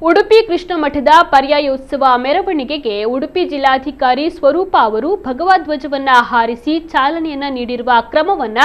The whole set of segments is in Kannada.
ಉಡುಪಿ ಕೃಷ್ಣ ಮಠದ ಪರ್ಯಾಯೋತ್ಸವ ಮೆರವಣಿಗೆಗೆ ಉಡುಪಿ ಜಿಲ್ಲಾಧಿಕಾರಿ ಸ್ವರೂಪ ಅವರು ಭಗವಧ್ವಜವನ್ನ ಹಾರಿಸಿ ಚಾಲನೆಯನ್ನ ನೀಡಿರುವ ಕ್ರಮವನ್ನ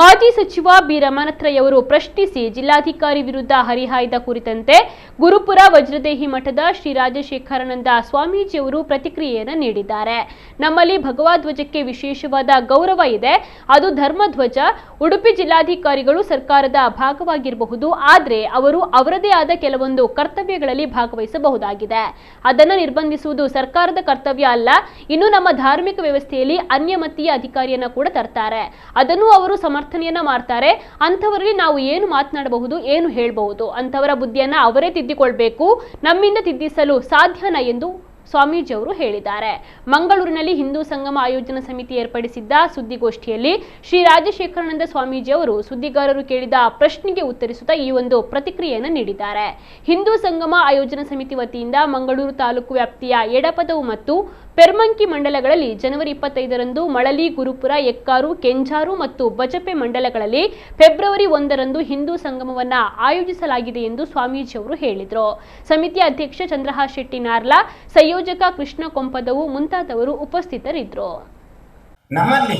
ಮಾಜಿ ಸಚಿವ ಬಿ ರಮಣತ್ರಯವರು ಪ್ರಶ್ನಿಸಿ ಜಿಲ್ಲಾಧಿಕಾರಿ ವಿರುದ್ಧ ಹರಿಹಾಯ್ದ ಕುರಿತಂತೆ ಗುರುಪುರ ವಜ್ರದೇಹಿ ಮಠದ ಶ್ರೀ ರಾಜಶೇಖರಾನಂದ ಸ್ವಾಮೀಜಿಯವರು ಪ್ರತಿಕ್ರಿಯೆಯನ್ನು ನೀಡಿದ್ದಾರೆ. ನಮ್ಮಲ್ಲಿ ಭಗವಧ್ವಜಕ್ಕೆ ವಿಶೇಷವಾದ ಗೌರವ ಇದೆ. ಅದು ಧರ್ಮಧ್ವಜ. ಉಡುಪಿ ಜಿಲ್ಲಾಧಿಕಾರಿಗಳು ಸರ್ಕಾರದ ಭಾಗವಾಗಿರಬಹುದು, ಆದರೆ ಅವರು ಅವರದೇ ಆದ ಕೆಲವೊಂದು ಕರ್ತವ್ಯಗಳಲ್ಲಿ ಭಾಗವಹಿಸಬಹುದಾಗಿದೆ. ಅದನ್ನು ನಿರ್ಬಂಧಿಸುವುದು ಸರ್ಕಾರದ ಕರ್ತವ್ಯ ಅಲ್ಲ. ಇನ್ನು ನಮ್ಮ ಧಾರ್ಮಿಕ ವ್ಯವಸ್ಥೆಯಲ್ಲಿ ಅನ್ಯಮತೀಯ ಅಧಿಕಾರಿಯನ್ನ ಕೂಡ ತರ್ತಾರೆ, ಅದನ್ನು ಅವರು ಸಮರ್ಥನೆಯನ್ನ ಮಾಡ್ತಾರೆ. ಅಂಥವರಲ್ಲಿ ನಾವು ಏನು ಮಾತನಾಡಬಹುದು, ಏನು ಹೇಳಬಹುದು, ಅಂಥವರ ಬುದ್ಧಿಯನ್ನ ಅವರೇ ತಿದ್ದಿಕೊಳ್ಬೇಕು. ನಮ್ಮಿಂದ ತಿದ್ದಿಸಲು ಸಾಧ್ಯನಾ ಎಂದು ಸ್ವಾಮೀಜಿ ಅವರು ಹೇಳಿದ್ದಾರೆ. ಮಂಗಳೂರಿನಲ್ಲಿ ಹಿಂದೂ ಸಂಗಮ ಆಯೋಜನಾ ಸಮಿತಿ ಏರ್ಪಡಿಸಿದ್ದ ಸುದ್ದಿಗೋಷ್ಠಿಯಲ್ಲಿ ಶ್ರೀ ರಾಜಶೇಖರಾನಂದ ಸ್ವಾಮೀಜಿ ಅವರು ಸುದ್ದಿಗಾರರು ಕೇಳಿದ ಪ್ರಶ್ನೆಗೆ ಉತ್ತರಿಸುತ್ತಾ ಈ ಒಂದು ಪ್ರತಿಕ್ರಿಯೆಯನ್ನು ನೀಡಿದ್ದಾರೆ. ಹಿಂದೂ ಸಂಗಮ ಆಯೋಜನಾ ಸಮಿತಿ ವತಿಯಿಂದ ಮಂಗಳೂರು ತಾಲೂಕು ವ್ಯಾಪ್ತಿಯ ಎಡಪದವು ಮತ್ತು ಪೆರ್ಮಂಕಿ ಮಂಡಲಗಳಲ್ಲಿ ಜನವರಿ 25ರಂದು ಮಳಲಿ, ಗುರುಪುರ, ಎಕ್ಕಾರು, ಕೆಂಜಾರು ಮತ್ತು ಬಜಪೆ ಮಂಡಲಗಳಲ್ಲಿ ಫೆಬ್ರವರಿ 1ರಂದು ಹಿಂದೂ ಸಂಗಮವನ್ನ ಆಯೋಜಿಸಲಾಗಿದೆ ಎಂದು ಸ್ವಾಮೀಜಿ ಅವರು ಹೇಳಿದರು. ಸಮಿತಿಯ ಅಧ್ಯಕ್ಷ ಚಂದ್ರಹಾಸ್ ಶೆಟ್ಟಿ ನಾರ್ಲಾ, ಸಂಯೋಜಕ ಕೃಷ್ಣ ಕೊಂಪದವು ಮುಂತಾದವರು ಉಪಸ್ಥಿತರಿದ್ದರು. ನಮ್ಮಲ್ಲಿ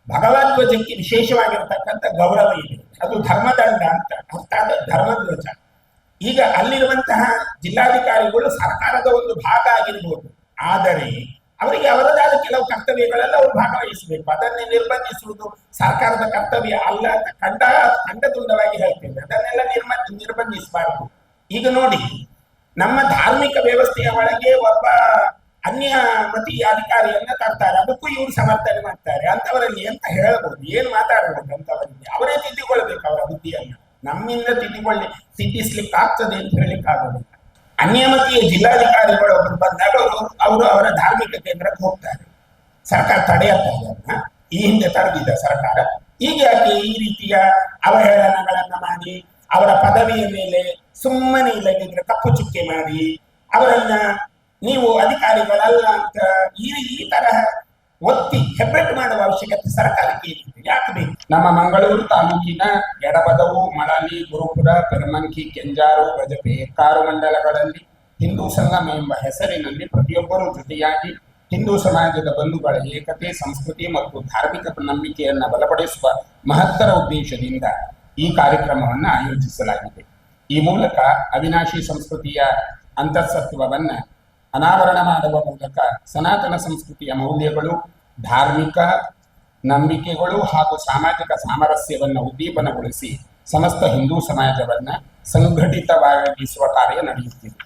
ಭಗವಧ್ವಜಕ್ಕೆ ವಿಶೇಷವಾಗಿರತಕ್ಕಂಥ ಗೌರವ ಇದೆ. ಅದು ಧರ್ಮದಂಡ ಅಂತ ಅರ್ಥಾತ್ ಧರ್ಮಧ್ವಜ. ಈಗ ಅಲ್ಲಿರುವಂತಹ ಜಿಲ್ಲಾಧಿಕಾರಿಗಳು ಸರ್ಕಾರದ ಒಂದು ಭಾಗ ಆಗಿರ್ಬೋದು, ಆದರೆ ಅವರಿಗೆ ಅವರದಾದ ಕೆಲವು ಕರ್ತವ್ಯಗಳೆಲ್ಲ ಅವರು ಭಾಗವಹಿಸಬೇಕು. ಅದನ್ನೇ ನಿರ್ಬಂಧಿಸುವುದು ಸರ್ಕಾರದ ಕರ್ತವ್ಯ ಅಲ್ಲ ಅಂತ ಖಂಡತುಂಡವಾಗಿ ಹೇಳ್ತೇವೆ. ಅದನ್ನೆಲ್ಲ ನಿರ್ಬಂಧಿಸಬಾರದು. ಈಗ ನೋಡಿ, ನಮ್ಮ ಧಾರ್ಮಿಕ ವ್ಯವಸ್ಥೆಯ ಒಳಗೆ ಒಬ್ಬ ಅನ್ಯಮತೀಯ ಅಧಿಕಾರಿಯನ್ನ ತರ್ತಾರೆ, ಅದಕ್ಕೂ ಇವರು ಸಮರ್ಥನೆ ಮಾಡ್ತಾರೆ. ಅಂತವರಲ್ಲಿ ಅಂತ ಹೇಳ್ಬೋದು, ಏನ್ ಮಾತಾಡಬಹುದು ಅಂತವರಿಗೆ? ಅವರೇ ತಿದ್ದಿಕೊಳ್ಬೇಕು ಅವರ ಬುದ್ಧಿಯನ್ನ. ನಮ್ಮಿಂದ ತಿದ್ದಿಸ್ಲಿಕ್ಕೆ ಆಗ್ತದೆ ಅಂತ ಹೇಳಿಕ್ ಆಗೋದಿಲ್ಲ. ಅನ್ಯಮತೀಯ ಜಿಲ್ಲಾಧಿಕಾರಿಗಳು ಒಬ್ಬರು ಬಂದಾಗ ಅವರು ಅವರ ಧಾರ್ಮಿಕ ಕೇಂದ್ರಕ್ಕೆ ಹೋಗ್ತಾರೆ. ಸರ್ಕಾರ ತಡೆಯತ್ತ ಈ ಹಿಂದೆ ತಡೆದಿದ್ದ ಸರ್ಕಾರ. ಈಗ ಯಾಕೆ ಈ ರೀತಿಯ ಅವಹೇಳನಗಳನ್ನ ಮಾಡಿ ಅವರ ಪದವಿಯ ಮೇಲೆ ಸುಮ್ಮನೆ ಇಲ್ಲದಿದ್ರೆ ಕಪ್ಪು ಚುಕ್ಕೆ ಮಾಡಿ ಅವರನ್ನ ನೀವು ಅಧಿಕಾರಿಗಳಲ್ಲ ಅಂತ ಈ ತರಹ ಒತ್ತಿ ಹೆಬ್ಬೆಟ್ಟು ಮಾಡುವ ಅವಶ್ಯಕತೆ ಸರ್ಕಾರಕ್ಕೆ ಇದೆ? ಯಾಕೆ ಬೇಕು? ನಮ್ಮ ಮಂಗಳೂರು ತಾಲೂಕಿನ ಎಡಬದವು, ಮಳಲಿ, ಗುರುಪುರ, ಪೆರ್ಮಂಕಿ, ಕೆಂಜಾರು, ಬಜಪೆ, ಎಕ್ಕಾರು ಮಂಡಲಗಳಲ್ಲಿ ಹಿಂದೂ ಸಂಗಮ ಎಂಬ ಹೆಸರಿನಲ್ಲಿ ಪ್ರತಿಯೊಬ್ಬರೂ ಜೊತೆಯಾಗಿ ಹಿಂದೂ ಸಮಾಜದ ಬಂಧುಗಳ ಏಕತೆ, ಸಂಸ್ಕೃತಿ ಮತ್ತು ಧಾರ್ಮಿಕ ನಂಬಿಕೆಯನ್ನು ಬಲಪಡಿಸುವ ಮಹತ್ತರ ಉದ್ದೇಶದಿಂದ ಈ ಕಾರ್ಯಕ್ರಮವನ್ನು ಆಯೋಜಿಸಲಾಗಿದೆ. ಈ ಮೂಲಕ ಅವಿನಾಶಿ ಸಂಸ್ಕೃತಿಯ ಅಂತಃಸತ್ವವನ್ನು ಅನಾವರಣ ಮಾಡುವ ಮೂಲಕ ಸನಾತನ ಸಂಸ್ಕೃತಿಯ ಮೌಲ್ಯಗಳು, ಧಾರ್ಮಿಕ ನಂಬಿಕೆಗಳು ಹಾಗೂ ಸಾಮಾಜಿಕ ಸಾಮರಸ್ಯವನ್ನು ಉದ್ದೀಪನಗೊಳಿಸಿ ಸಮಸ್ತ ಹಿಂದೂ ಸಮಾಜವನ್ನು ಸಂಘಟಿತವಾಗಿಸುವ ಕಾರ್ಯ ನಡೆಯುತ್ತಿದೆ.